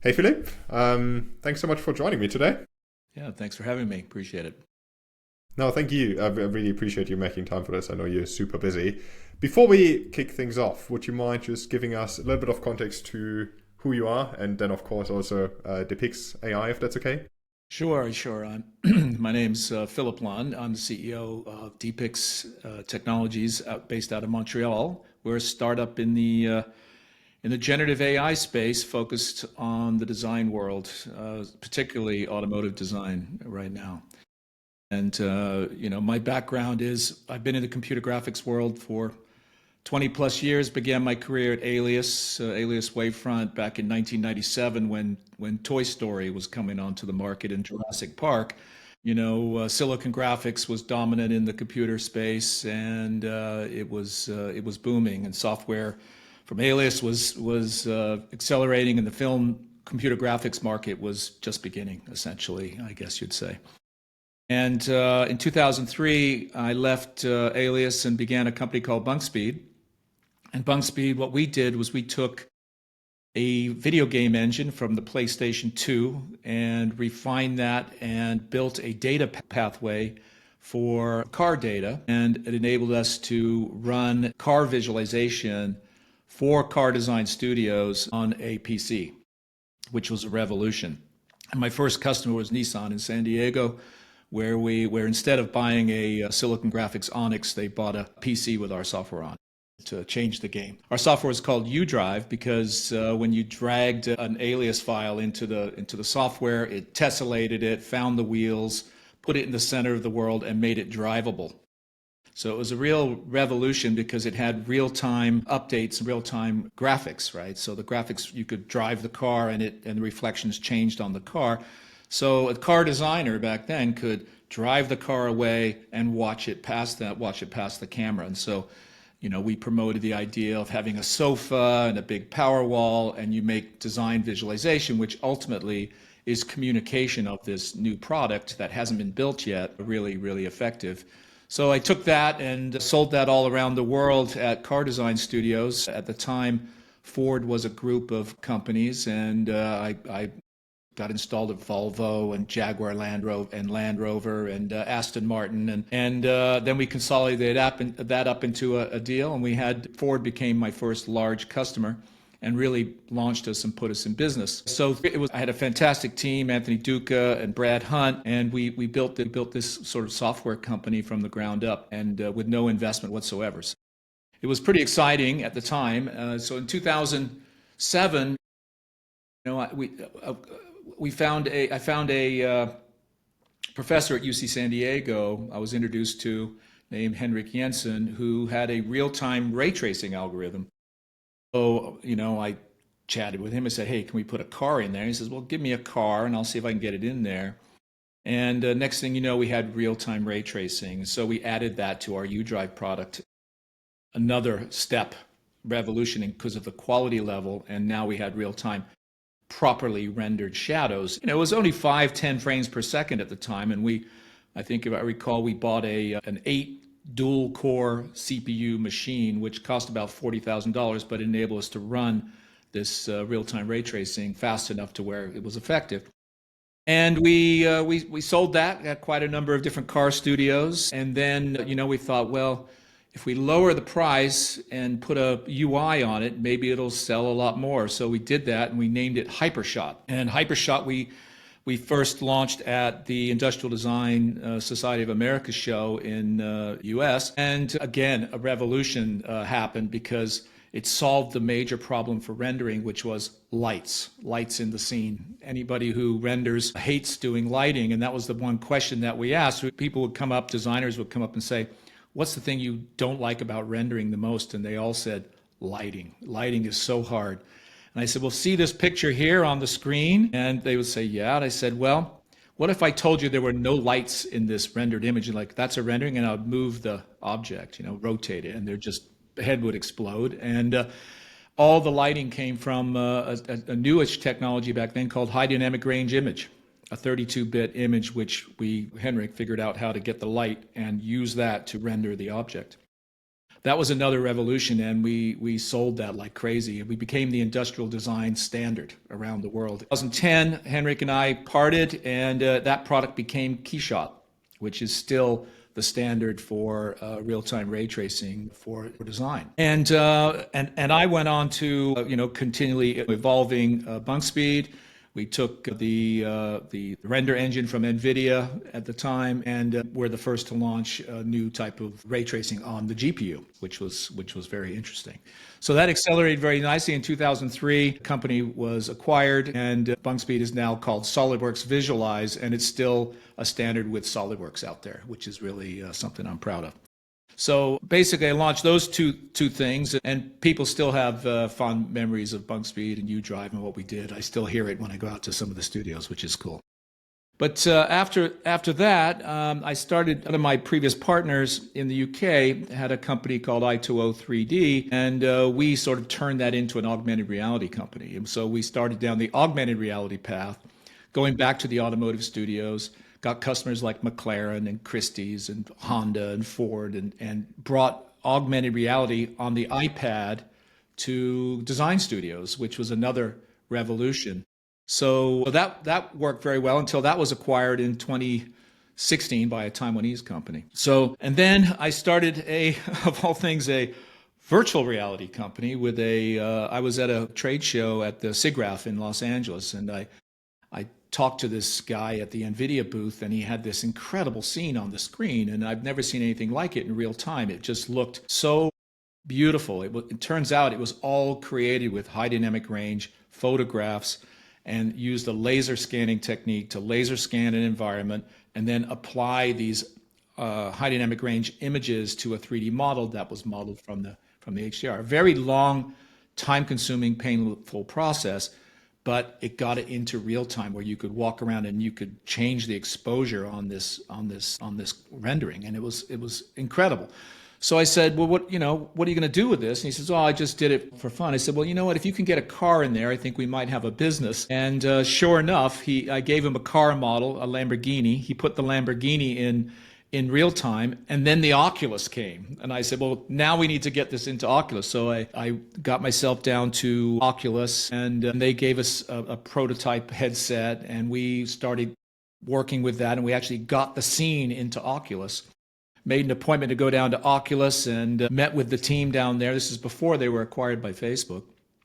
Hey, Philip. Thanks so much for joining me today. Yeah, thanks for having me. Appreciate it. No, thank you. I really appreciate you making time for this. I know you're super busy. Before we kick things off, would you mind just giving us a little bit of context to who you are and then, of course, also depicts AI, if that's okay? Sure. My name's Philip Lunn. I'm the CEO of Depix Technologies, based out of Montreal. We're a startup in the generative AI space, focused on the design world, particularly automotive design right now. And my background is I've been in the computer graphics world for 20 plus years. Began my career at Alias Wavefront back in 1997 when Toy Story was coming onto the market in Jurassic Park. Silicon graphics was dominant in the computer space, and it was booming. And software from Alias was accelerating, and the film computer graphics market was just beginning, essentially, I guess you'd say. And in 2003, I left Alias and began a company called Bunkspeed. And Bunkspeed, what we did was we took a video game engine from the PlayStation 2 and refined that and built a data pathway for car data. And it enabled us to run car visualization for car design studios on a PC, which was a revolution. And my first customer was Nissan in San Diego, where instead of buying a Silicon Graphics Onyx, they bought a PC with our software on to change the game. Our software was called UDrive because when you dragged an alias file into the software, it tessellated it, found the wheels, put it in the center of the world, and made it drivable. So it was a real revolution because it had real-time updates and real-time graphics, right? So the graphics, you could drive the car and the reflections changed on the car. So a car designer back then could drive the car away and watch it past the camera. And so, we promoted the idea of having a sofa and a big power wall, and you make design visualization, which ultimately is communication of this new product that hasn't been built yet, really, really effective. So I took that and sold that all around the world at car design studios. At the time, Ford was a group of companies, and I got installed at Volvo and Jaguar Land Rover and Aston Martin, and then we consolidated that up into a deal, and Ford became my first large customer and really launched us and put us in business. So I had a fantastic team, Anthony Duca and Brad Hunt, and we built this sort of software company from the ground up, and with no investment whatsoever. So it was pretty exciting at the time. So in 2007, you know, I found a professor at UC San Diego I was introduced to, named Henrik Jensen, who had a real-time ray tracing algorithm. So, I chatted with him. I said, "Hey, can we put a car in there?" And he says, "Well, give me a car and I'll see if I can get it in there." And next thing you know, we had real-time ray tracing. So we added that to our UDrive product. Another step, revolution because of the quality level. And now we had real-time properly rendered shadows. It was only 5, 10 frames per second at the time, and I think if I recall, we bought an 8 dual-core CPU machine, which cost about $40,000, but enabled us to run this real-time ray tracing fast enough to where it was effective. And we sold that at quite a number of different car studios, and then we thought, well, if we lower the price and put a UI on it, maybe it'll sell a lot more. So we did that, and we named it Hypershot. And Hypershot, we first launched at the Industrial Design Society of America show in US. And again, a revolution happened because it solved the major problem for rendering, which was lights in the scene. Anybody who renders hates doing lighting, and that was the one question that we asked. Designers would come up and say, "What's the thing you don't like about rendering the most?" And they all said, lighting. Lighting is so hard. And I said, "Well, see this picture here on the screen?" And they would say, "Yeah." And I said, "Well, what if I told you there were no lights in this rendered image?" And like, "That's a rendering." And I would move the object, rotate it, and the head would explode. And all the lighting came from a newish technology back then called high dynamic range image, a 32-bit image, which Henrik figured out how to get the light and use that to render the object. that was another revolution, and we sold that like crazy. We became the industrial design standard around the world. 2010, Henrik and I parted, and that product became Keyshot, which is still the standard for real-time ray tracing for design. And I went on to continually evolving bunk speed. We took the render engine from NVIDIA at the time, and we're the first to launch a new type of ray tracing on the GPU, which was very interesting. So that accelerated very nicely. In 2003, the company was acquired, and bunk speed is now called SolidWorks Visualize, and it's still a standard with SolidWorks out there, which is really something I'm proud of. So basically, I launched those two things, and people still have fond memories of bunk speed and UDrive and what we did. I still hear it when I go out to some of the studios, which is cool. But after that, I started. One of my previous partners in the UK had a company called i20 3D, and we sort of turned that into an augmented reality company. And so we started down the augmented reality path, going back to the automotive studios. Got customers like McLaren and Christie's and Honda and Ford, and brought augmented reality on the iPad to design studios, which was another revolution. So that worked very well until that was acquired in 2016 by a Taiwanese company. So, and then I started of all things, a virtual reality company with I was at a trade show at the SIGGRAPH in Los Angeles, and I talked to this guy at the NVIDIA booth, and he had this incredible scene on the screen, and I've never seen anything like it in real time. It just looked so beautiful. It turns out it was all created with high dynamic range photographs, and used a laser scanning technique to laser scan an environment and then apply these high dynamic range images to a 3D model that was modeled from the HDR. A very long, time-consuming, painful process, but it got it into real time where you could walk around and you could change the exposure on this rendering, and it was incredible. So I said, well, what are you going to do with this? And he says, oh, I just did it for fun. I said, well, you know what? If you can get a car in there, I think we might have a business. And sure enough, I gave him a car model, a Lamborghini. He put the Lamborghini in real time, and then the Oculus came. And I said, well, now we need to get this into Oculus. So I got myself down to Oculus, and they gave us a prototype headset, and we started working with that, and we actually got the scene into Oculus. Made an appointment to go down to Oculus and met with the team down there. This is before they were acquired by Facebook.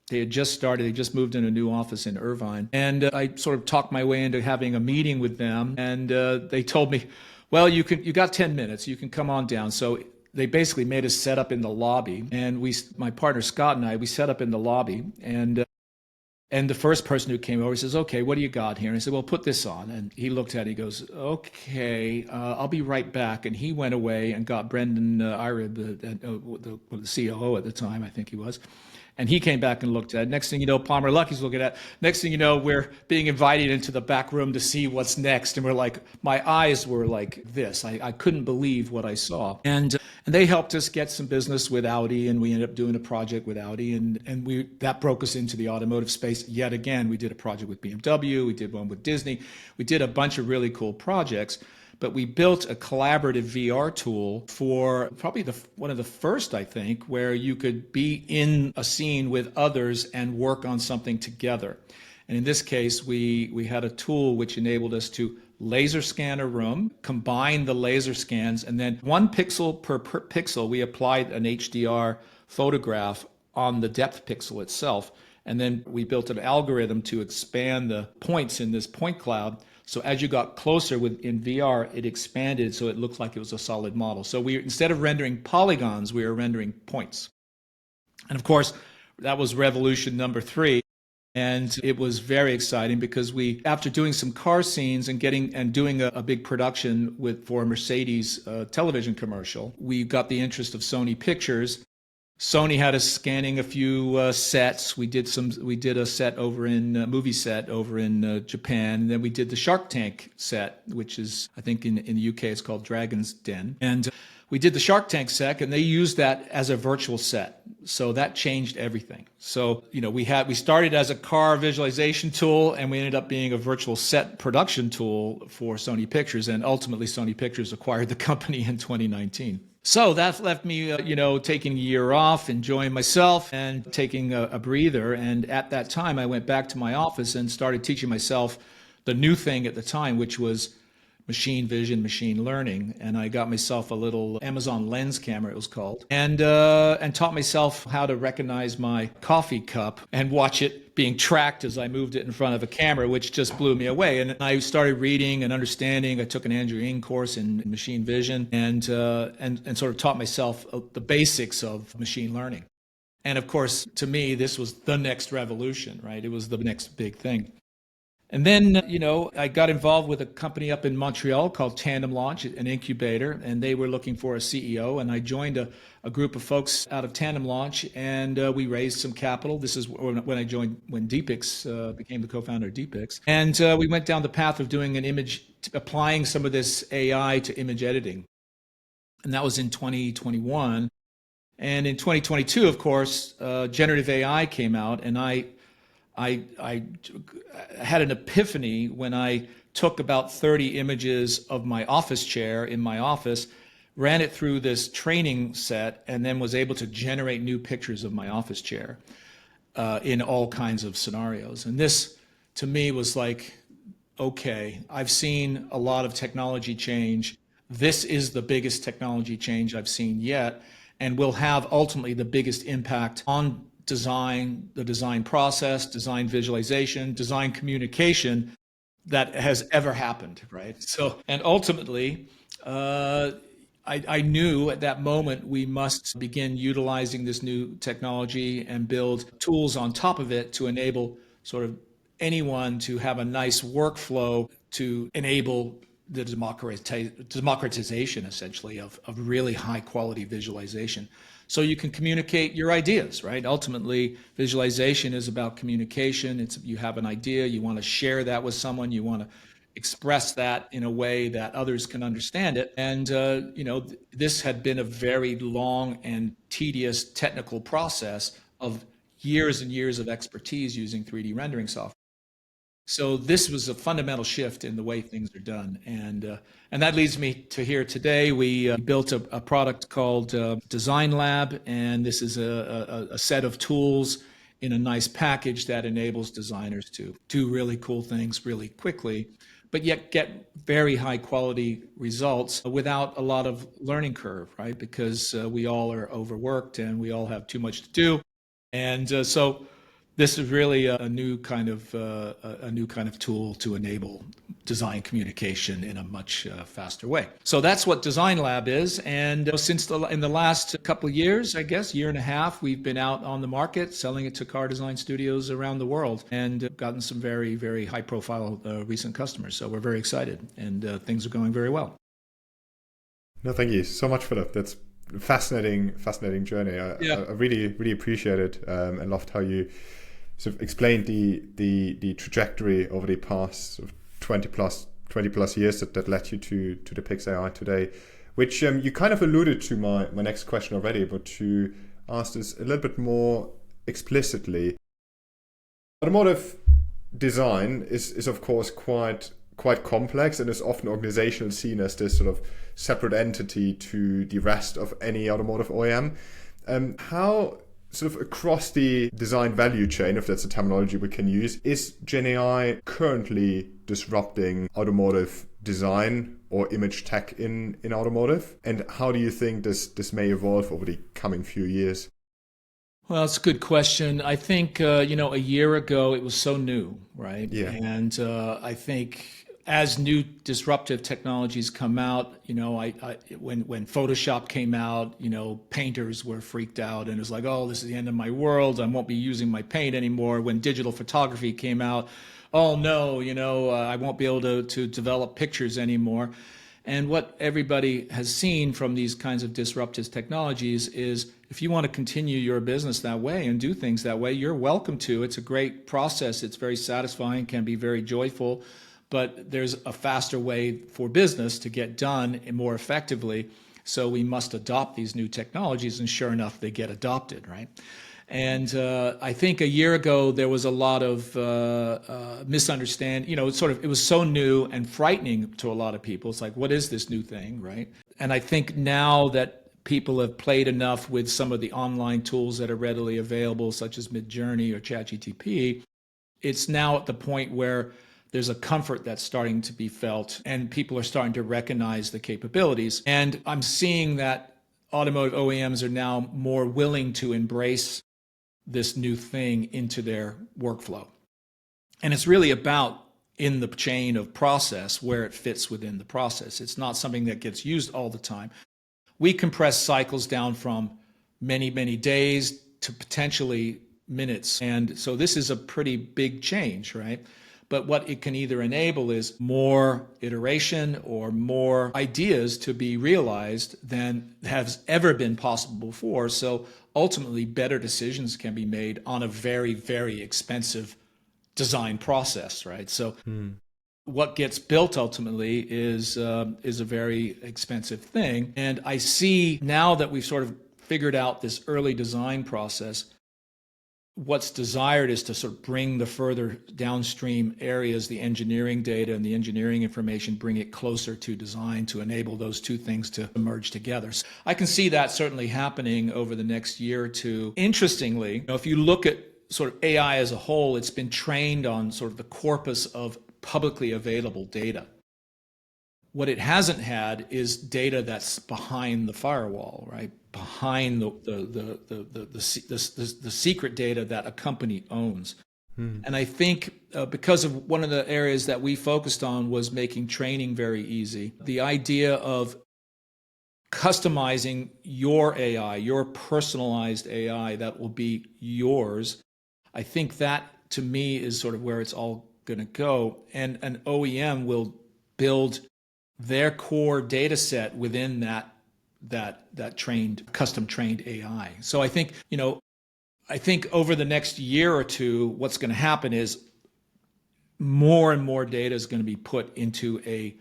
They had just started, they just moved in a new office in Irvine. And I sort of talked my way into having a meeting with them, and they told me, well, you got 10 minutes, you can come on down. So they basically made us set up in the lobby, and my partner Scott and I, we set up in the lobby, and the first person who came over, he says, okay, what do you got here? And I said, well, put this on. And he looked at it, he goes, okay, I'll be right back. And he went away and got Brendan Irib, the COO at the time, I think he was. And he came back and looked at it. Next thing you know, Palmer Lucky's looking at it. Next thing you know, we're being invited into the back room to see what's next. And we're like, my eyes were like this. I couldn't believe what I saw. And they helped us get some business with Audi, and we ended up doing a project with Audi. And that broke us into the automotive space yet again. We did a project with BMW. We did one with Disney. We did a bunch of really cool projects. But we built a collaborative VR tool for probably one of the first, I think, where you could be in a scene with others and work on something together. And in this case, we had a tool which enabled us to laser scan a room, combine the laser scans, and then 1 pixel per pixel, we applied an HDR photograph on the depth pixel itself. And then we built an algorithm to expand the points in this point cloud. So as you got closer in VR, it expanded so it looked like it was a solid model. So instead of rendering polygons, we were rendering points. And of course, that was revolution number 3. And it was very exciting because after doing some car scenes and doing a big production for a Mercedes television commercial, we got the interest of Sony Pictures. Sony had us scanning a few sets. We did a set over movie set over in Japan, and then we did the Shark Tank set, which is, I think in the UK it's called Dragon's Den. And we did the Shark Tank set, and they used that as a virtual set. So that changed everything. So, we started as a car visualization tool, and we ended up being a virtual set production tool for Sony Pictures, and ultimately Sony Pictures acquired the company in 2019. So that left me, taking a year off, enjoying myself and taking a breather. And at that time, I went back to my office and started teaching myself the new thing at the time, which was machine vision, machine learning. And I got myself a little Amazon Lens camera, it was called, and taught myself how to recognize my coffee cup and watch it being tracked as I moved it in front of a camera, which just blew me away. And I started reading and understanding. I took an Andrew Ng course in machine vision and sort of taught myself the basics of machine learning. And of course, to me, this was the next revolution, right? It was the next big thing. And then, I got involved with a company up in Montreal called Tandem Launch, an incubator, and they were looking for a CEO. And I joined a group of folks out of Tandem Launch, and we raised some capital. This is when I joined, when Deepix became the co-founder of Deepix. And we went down the path of doing applying some of this AI to image editing. And that was in 2021. And in 2022, of course, generative AI came out, and I had an epiphany when I took about 30 images of my office chair in my office, ran it through this training set, and then was able to generate new pictures of my office chair in all kinds of scenarios. And this, to me, was like, okay, I've seen a lot of technology change. This is the biggest technology change I've seen yet, and will have ultimately the biggest impact on design, the design process, design visualization, design communication that has ever happened, right? So, and ultimately, I knew at that moment we must begin utilizing this new technology and build tools on top of it to enable sort of anyone to have a nice workflow to enable the democratization, essentially, of really high quality visualization. So you can communicate your ideas, right? Ultimately, visualization is about communication. You have an idea, you want to share that with someone, you want to express that in a way that others can understand it. And this had been a very long and tedious technical process of years and years of expertise using 3D rendering software. So this was a fundamental shift in the way things are done, and that leads me to here today. We built a product called Design Lab, and this is a set of tools in a nice package that enables designers to do really cool things really quickly, but yet get very high quality results without a lot of learning curve, right? Because we all are overworked and we all have too much to do, and so. This is really a new kind of tool to enable design communication in a much faster way. So that's what Design Lab is. And in the last couple of years, I guess, year and a half, we've been out on the market selling it to car design studios around the world and gotten some very, very high profile recent customers. So we're very excited, and things are going very well. No, thank you so much, Philip. That's fascinating journey. I really, really appreciate it and loved how you sort of explained the trajectory over the past sort of 20 plus years that led you to Deepix AI today, which you kind of alluded to my next question already, but to ask this a little bit more explicitly. Automotive design is of course quite complex, and is often organizationally seen as this sort of separate entity to the rest of any automotive OEM. How sort of across the design value chain, if that's a terminology we can use, is GenAI currently disrupting automotive design or image tech in automotive? And how do you think this may evolve over the coming few years? Well, it's a good question. I think, a year ago it was so new, right? Yeah. And I think as new disruptive technologies come out, when Photoshop came out, painters were freaked out and it was like, oh, this is the end of my world. I won't be using my paint anymore. When digital photography came out, oh no, I won't be able to develop pictures anymore. And what everybody has seen from these kinds of disruptive technologies is if you want to continue your business that way and do things that way, you're welcome to. It's a great process. It's very satisfying, can be very joyful. But there's a faster way for business to get done more effectively. So we must adopt these new technologies, and sure enough, they get adopted, right? And I think a year ago, there was a lot of misunderstanding. It was so new and frightening to a lot of people. It's like, what is this new thing, right? And I think now that people have played enough with some of the online tools that are readily available, such as Midjourney or ChatGPT, it's now at the point where there's a comfort that's starting to be felt and people are starting to recognize the capabilities. And I'm seeing that automotive OEMs are now more willing to embrace this new thing into their workflow. And it's really about in the chain of process where it fits within the process. It's not something that gets used all the time. We compress cycles down from many, many days to potentially minutes. And so this is a pretty big change, right? But what it can either enable is more iteration or more ideas to be realized than has ever been possible before. So ultimately, better decisions can be made on a very, very expensive design process, right? So what gets built ultimately is a very expensive thing. And I see now that we've sort of figured out this early design process, what's desired is to sort of bring the further downstream areas, the engineering data and the engineering information, bring it closer to design to enable those two things to merge together. So I can see that certainly happening over the next year or two. Interestingly, if you look at sort of AI as a whole, it's been trained on sort of the corpus of publicly available data. What it hasn't had is data that's behind the firewall, right? Behind the secret data that a company owns. And I think because of one of the areas that we focused on was making training very easy, the idea of customizing your AI, your personalized AI that will be yours, I think that to me is sort of where it's all going to go. And an OEM will build their core data set within that custom trained AI. So I think, I think over the next year or two, what's going to happen is more and more data is going to be put into a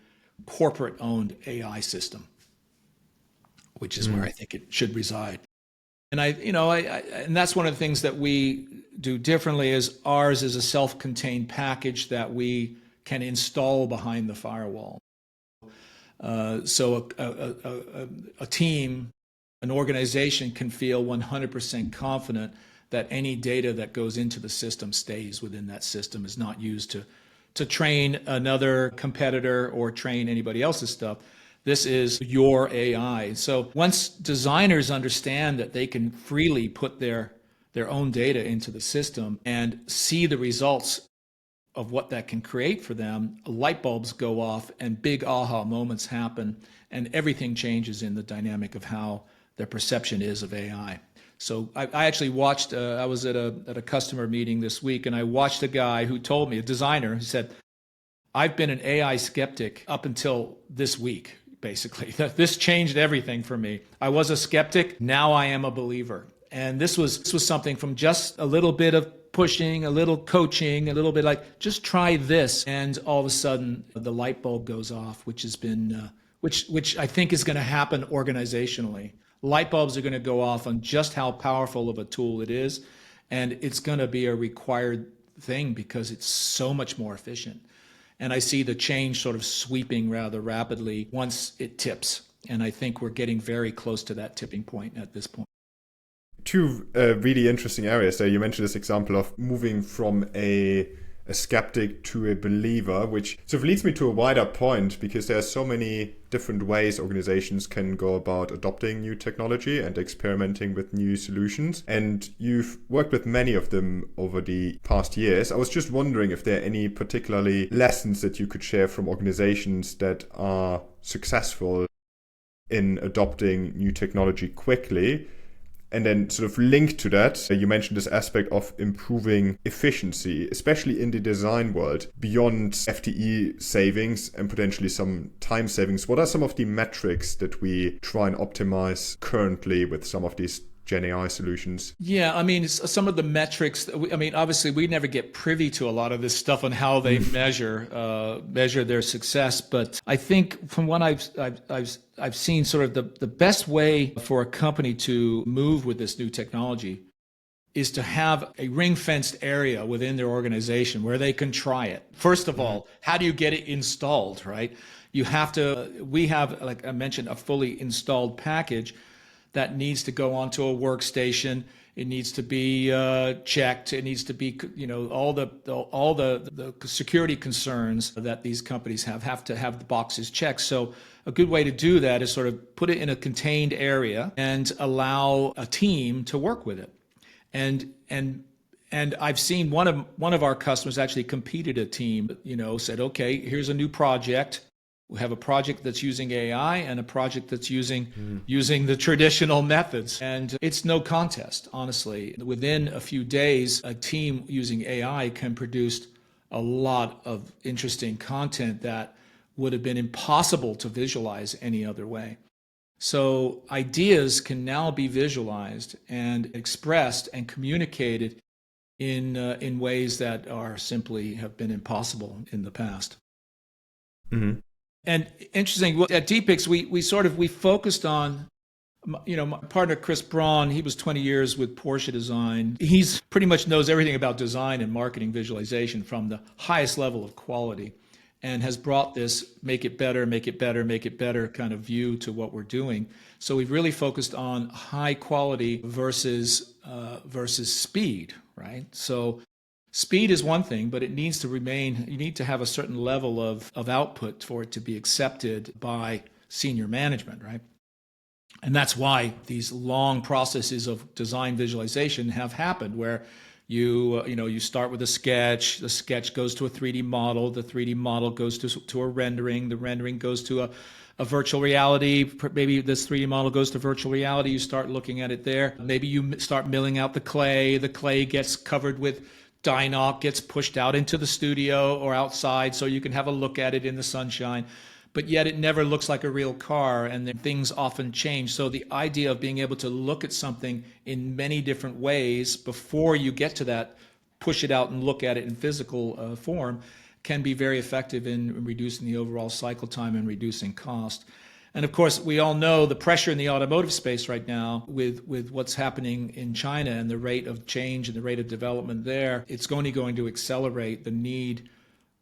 corporate owned AI system, which is where I think it should reside. And and that's one of the things that we do differently is ours is a self-contained package that we can install behind the firewall. So a team, an organization can feel 100% confident that any data that goes into the system stays within that system, is not used to train another competitor or train anybody else's stuff. This is your AI. So once designers understand that they can freely put their own data into the system and see the results of what that can create for them, light bulbs go off and big aha moments happen, and everything changes in the dynamic of how their perception is of AI. So I actually watched, I was at a customer meeting this week, and I watched a guy who told me, a designer, who said, I've been an AI skeptic up until this week, basically. This changed everything for me. I was a skeptic, now I am a believer. And this was something from just a little bit of pushing, a little coaching, a little bit like, just try this. And all of a sudden, the light bulb goes off, which has been, which I think is going to happen organizationally. Light bulbs are going to go off on just how powerful of a tool it is. And it's going to be a required thing because it's so much more efficient. And I see the change sort of sweeping rather rapidly once it tips. And I think we're getting very close to that tipping point at this point. Two really interesting areas there. You mentioned this example of moving from a skeptic to a believer, which sort of leads me to a wider point, because there are so many different ways organizations can go about adopting new technology and experimenting with new solutions. And you've worked with many of them over the past years. I was just wondering if there are any particularly lessons that you could share from organizations that are successful in adopting new technology quickly. And then sort of linked to that, you mentioned this aspect of improving efficiency, especially in the design world, beyond FTE savings and potentially some time savings. What are some of the metrics that we try and optimize currently with some of these GenAI solutions? Yeah, I mean, some of the metrics, obviously we never get privy to a lot of this stuff on how they measure their success. But I think from what I've seen, sort of the best way for a company to move with this new technology is to have a ring-fenced area within their organization where they can try it. First of all, how do you get it installed, right? We have, like I mentioned, a fully installed package. that needs to go onto a workstation. It needs to be checked. It needs to be, all the security concerns that these companies have to have the boxes checked. So a good way to do that is sort of put it in a contained area and allow a team to work with it. And I've seen one of our customers actually competed a team, said, okay, here's a new project. We have a project that's using AI and a project that's using the traditional methods. And it's no contest, honestly. Within a few days, a team using AI can produce a lot of interesting content that would have been impossible to visualize any other way. So ideas can now be visualized and expressed and communicated in ways that are simply have been impossible in the past. Mm-hmm. And interesting, at Deepix, we focused on, my partner Chris Braun. He was 20 years with Porsche Design. He's pretty much knows everything about design and marketing visualization from the highest level of quality, and has brought this make it better, make it better, make it better kind of view to what we're doing. So we've really focused on high quality versus speed, right? So speed is one thing, but it needs to remain, you need to have a certain level of output for it to be accepted by senior management, right? And that's why these long processes of design visualization have happened, where you start with a sketch, the sketch goes to a 3D model, the 3D model goes to a rendering, the rendering goes to a virtual reality. Maybe this 3D model goes to virtual reality, you start looking at it there. Maybe you start milling out the clay gets covered with Dynoc, gets pushed out into the studio or outside so you can have a look at it in the sunshine. But yet it never looks like a real car, and then things often change. So the idea of being able to look at something in many different ways before you get to that, push it out and look at it in physical form, can be very effective in reducing the overall cycle time and reducing cost. And of course, we all know the pressure in the automotive space right now with what's happening in China and the rate of change and the rate of development there. It's only going to accelerate the need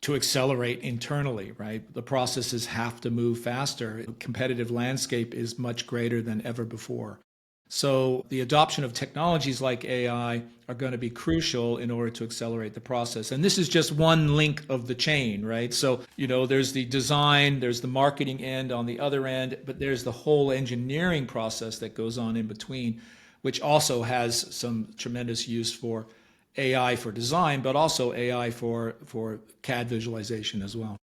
to accelerate internally, right? The processes have to move faster. The competitive landscape is much greater than ever before. So the adoption of technologies like AI are going to be crucial in order to accelerate the process. And this is just one link of the chain, right? So, there's the design, there's the marketing end on the other end, but there's the whole engineering process that goes on in between, which also has some tremendous use for AI for design, but also AI for CAD visualization as well.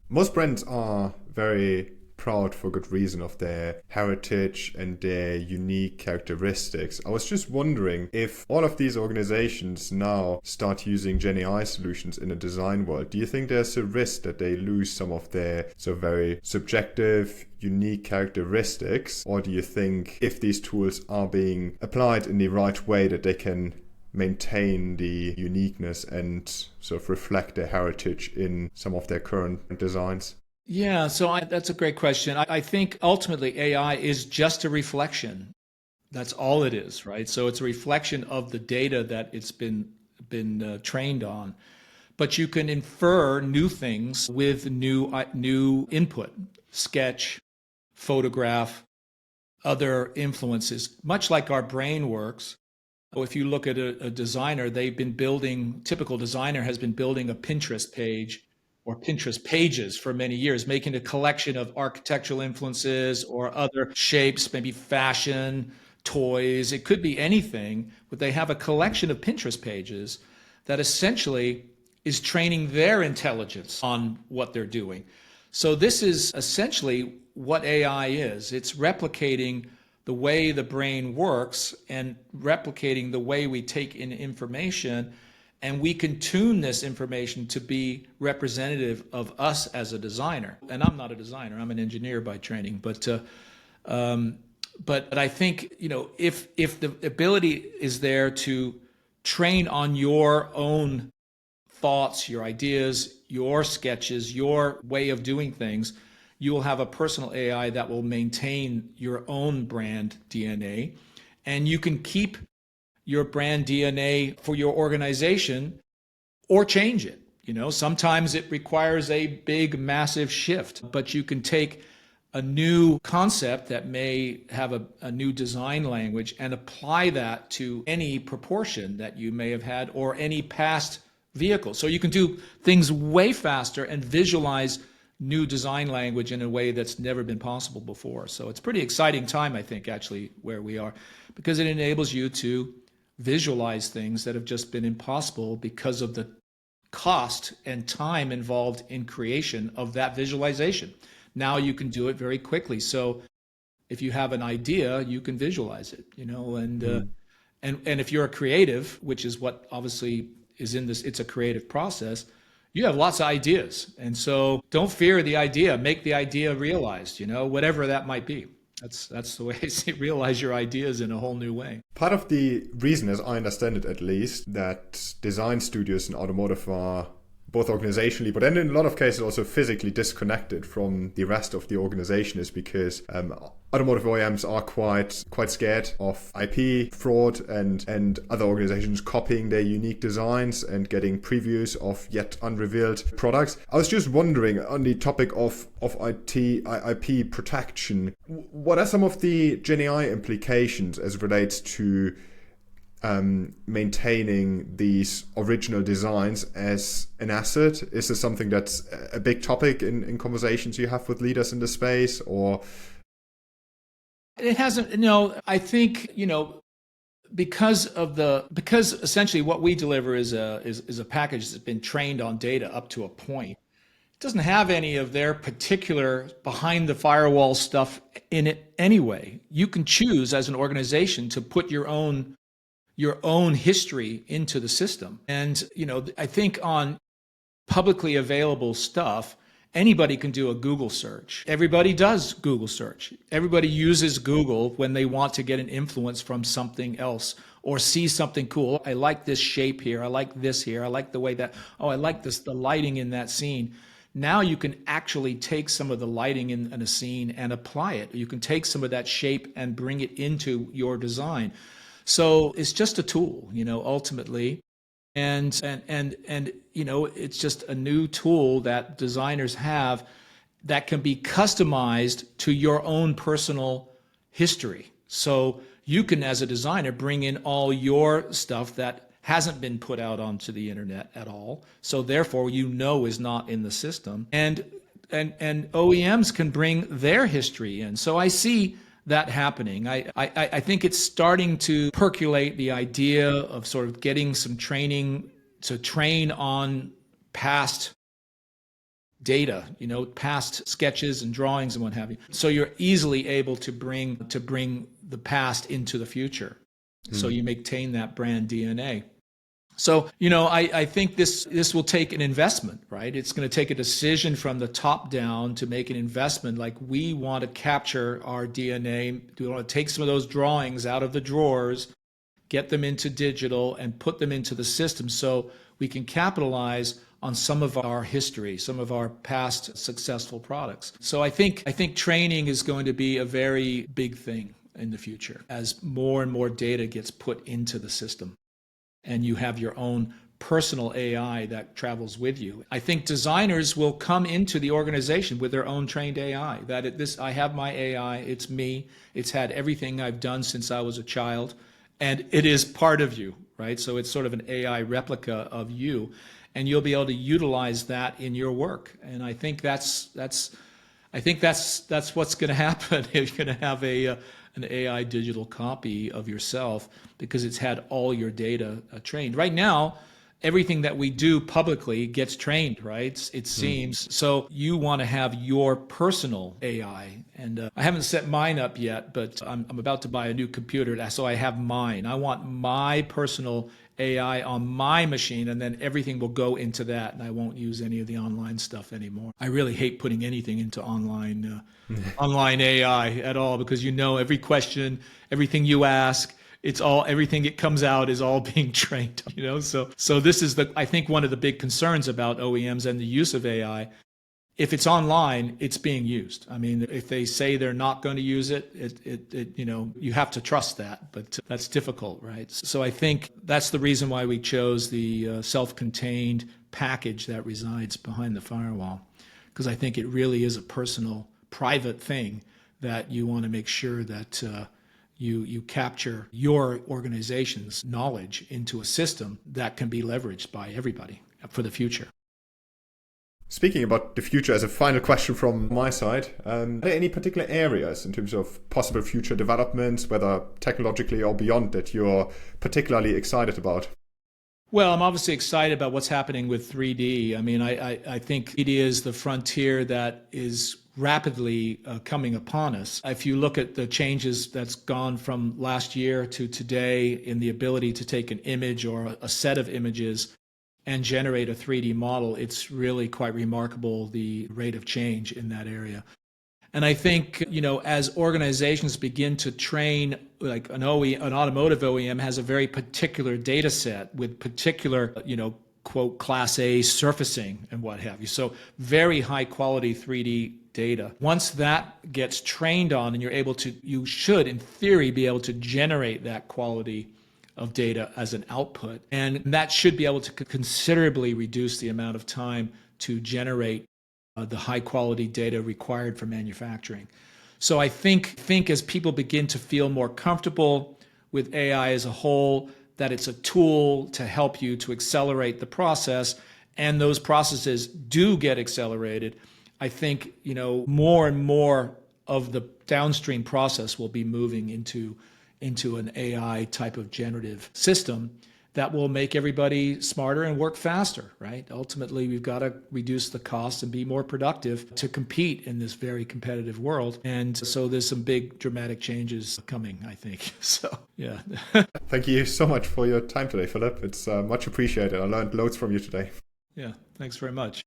Most brands are very proud, for good reason, of their heritage and their unique characteristics. I was just wondering if all of these organizations now start using GenAI solutions in the design world, do you think there's a risk that they lose some of their very subjective, unique characteristics? Or do you think if these tools are being applied in the right way, that they can maintain the uniqueness and sort of reflect their heritage in some of their current designs? Yeah, so that's a great question. I think ultimately AI is just a reflection. That's all it is, right? So it's a reflection of the data that it's been trained on. But you can infer new things with new input, sketch, photograph, other influences, much like our brain works. If you look at a designer, typical designer has been building a Pinterest page or Pinterest pages for many years, making a collection of architectural influences or other shapes, maybe fashion, toys. It could be anything, but they have a collection of Pinterest pages that essentially is training their intelligence on what they're doing. So this is essentially what AI is. It's replicating the way the brain works and replicating the way we take in information, and we can tune this information to be representative of us as a designer. And I'm not a designer, I'm an engineer by training, but I think, if the ability is there to train on your own thoughts, your ideas, your sketches, your way of doing things, you will have a personal AI that will maintain your own brand DNA, and you can keep your brand DNA for your organization or change it. Sometimes it requires a big, massive shift, but you can take a new concept that may have a new design language and apply that to any proportion that you may have had or any past vehicle. So you can do things way faster and visualize new design language in a way that's never been possible before. So it's a pretty exciting time, I think, actually, where we are, because it enables you to visualize things that have just been impossible because of the cost and time involved in creation of that visualization. Now you can do it very quickly. So if you have an idea, you can visualize it, and if you're a creative, which is what obviously is in this, it's a creative process, you have lots of ideas. And so don't fear the idea, make the idea realized, whatever that might be. That's the way I see realize your ideas in a whole new way. Part of the reason, as I understand it at least, that design studios in automotive are both organizationally, but then in a lot of cases also physically disconnected from the rest of the organization, is because automotive OEMs are quite scared of IP fraud and other organizations copying their unique designs and getting previews of yet unrevealed products. I was just wondering, on the topic of IP protection, what are some of the GenAI implications as it relates to maintaining these original designs as an asset? Is this something that's a big topic in conversations you have with leaders in the space, or? It hasn't, no, I think, because essentially what we deliver is a package that's been trained on data up to a point. It doesn't have any of their particular behind the firewall stuff in it anyway. You can choose as an organization to put your own history into the system. And, I think on publicly available stuff, anybody can do a Google search. Everybody does Google search. Everybody uses Google when they want to get an influence from something else or see something cool. I like this shape here. I like this here. I like the way that, I like the lighting in that scene. Now you can actually take some of the lighting in a scene and apply it. You can take some of that shape and bring it into your design. So it's just a tool, ultimately. And it's just a new tool that designers have that can be customized to your own personal history. So you can, as a designer, bring in all your stuff that hasn't been put out onto the internet at all. So therefore, is not in the system. And OEMs can bring their history in. So I see that happening. I think it's starting to percolate, the idea of sort of getting some training to train on past data, past sketches and drawings and what have you. So you're easily able to bring the past into the future. So you maintain that brand DNA. So, I think this will take an investment, right? It's going to take a decision from the top down to make an investment. Like, we want to capture our DNA. We want to take some of those drawings out of the drawers, get them into digital, and put them into the system so we can capitalize on some of our history, some of our past successful products. So I think training is going to be a very big thing in the future as more and more data gets put into the system. And you have your own personal AI that travels with you. I think designers will come into the organization with their own trained AI. I have my AI, it's me, it's had everything I've done since I was a child, and it is part of you, right? So it's sort of an AI replica of you, and you'll be able to utilize that in your work. And I think that's what's going to happen if you're going to have an AI digital copy of yourself, because it's had all your data trained. Right now, everything that we do publicly gets trained, right? It seems. So you want to have your personal AI. And I haven't set mine up yet, but I'm about to buy a new computer, so I have mine. I want my personal AI on my machine, and then everything will go into that, and I won't use any of the online stuff anymore. I really hate putting anything into online AI at all, because every question, everything you ask, everything it comes out is all being trained. So this is I think one of the big concerns about OEMs and the use of AI. If it's online, it's being used. I mean, if they say they're not going to use it, you have to trust that, but that's difficult, right? So I think that's the reason why we chose the self-contained package that resides behind the firewall, because I think it really is a personal private thing that you want to make sure that you capture your organization's knowledge into a system that can be leveraged by everybody for the future. Speaking about the future, as a final question from my side, are there any particular areas in terms of possible future developments, whether technologically or beyond, that you're particularly excited about? Well, I'm obviously excited about what's happening with 3D. I mean, I think 3D is the frontier that is rapidly coming upon us. If you look at the changes that's gone from last year to today in the ability to take an image or a set of images and generate a 3D model, it's really quite remarkable, the rate of change in that area. And I think, as organizations begin to train, like an automotive OEM has a very particular data set with particular, quote, class A surfacing and what have you. So very high quality 3D data. Once that gets trained on and you should, in theory, be able to generate that quality of data as an output. And that should be able to considerably reduce the amount of time to generate the high quality data required for manufacturing. So I think as people begin to feel more comfortable with AI as a whole, that it's a tool to help you to accelerate the process, and those processes do get accelerated, I think, more and more of the downstream process will be moving into an AI type of generative system that will make everybody smarter and work faster, right? Ultimately, we've got to reduce the costs and be more productive to compete in this very competitive world. And so there's some big dramatic changes coming, I think. So, yeah. Thank you so much for your time today, Philip. It's much appreciated. I learned loads from you today. Yeah, thanks very much.